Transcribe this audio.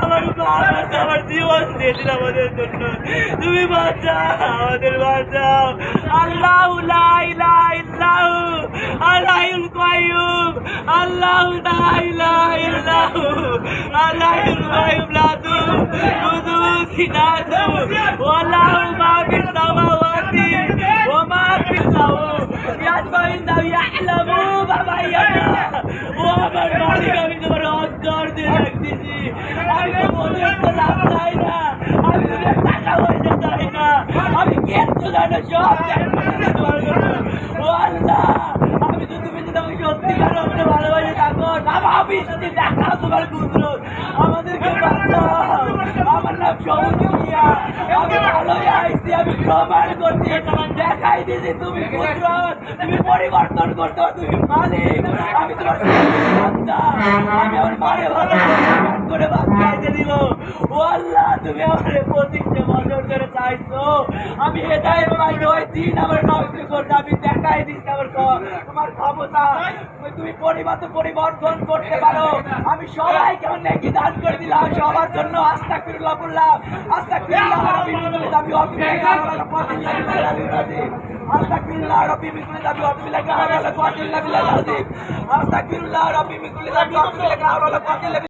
আমার বাবা আমার জীবন দিয়েছিল আমাদের জন্য, তুমি বাঁচাও, আমাদের বাঁচাও। আল্লাহু লা ইলাহা ইল্লাহু আল হাইয়ুল কাইয়্যুম, আল্লাহু লা ইলাহা ইল্লাহু আল হাইয়ুল কাইয়্যুম লা তাখুযুহু সিনাতুহু ওয়া লাহু মা ফিস সামাওয়াতি ওয়া মা ফিল আরদি ইয়াসমাউ ইন্নাহু ইয়া'লামু মা ইয়াশা। ও আমার মালিক, আমি তোমার অন্তর দিয়ে রাখতেছি, আমি তো মনে লাভ চাই না, আমি তোমার টাকা পয়সা চাই না, আমি কিচ্ছু চাই না, সব তোমার জন্য। ও আল্লাহ, আমি তো তুমি যদি আমাকে সত্যিকার অর্থে ভালোবাসে থাকো, আমি যদি দেখাও তোমার কুদরত, আমাদেরকে বাঁচাও। আমার নাম সবুজ মিয়া, আমি ভালোই আইছি, আমি প্রমাণ করছি, দেখাই দিছি তুমি কুদরত, তুমি পরিবর্তন করতো, তুমি মালিক। আমি তোমার বাচ্চা, আমি আমার মারে ভালো করে বাচ্চাইতে দিব। ও আল্লাহ, তুমি আমার 25 বছর ধরে চাইছো, আমি হেদায়েত পাইনি, ওই দিন আমার নষ্ট করতে, আমি দেখাই দিচ্ছি আমার তোমার ক্ষমতা, তুমি পরিবর্তন করতে পারো। আমি সবাইকে আমার নেকি দান করে দিলাম, সবার জন্য আস্তাগফিরুল্লাহ বললাম, আস্তাগফিরুল্লাহ রাব্বি মিন কুল্লি যাবি ওয়া মিন আস্তাগফিরুল্লাহ রাব্বি মিন কুল্লি যাবি ওয়া মিন আস্তাগফিরুল্লাহ রাব্বি মিন কুল্লি যাবি ওয়া মিন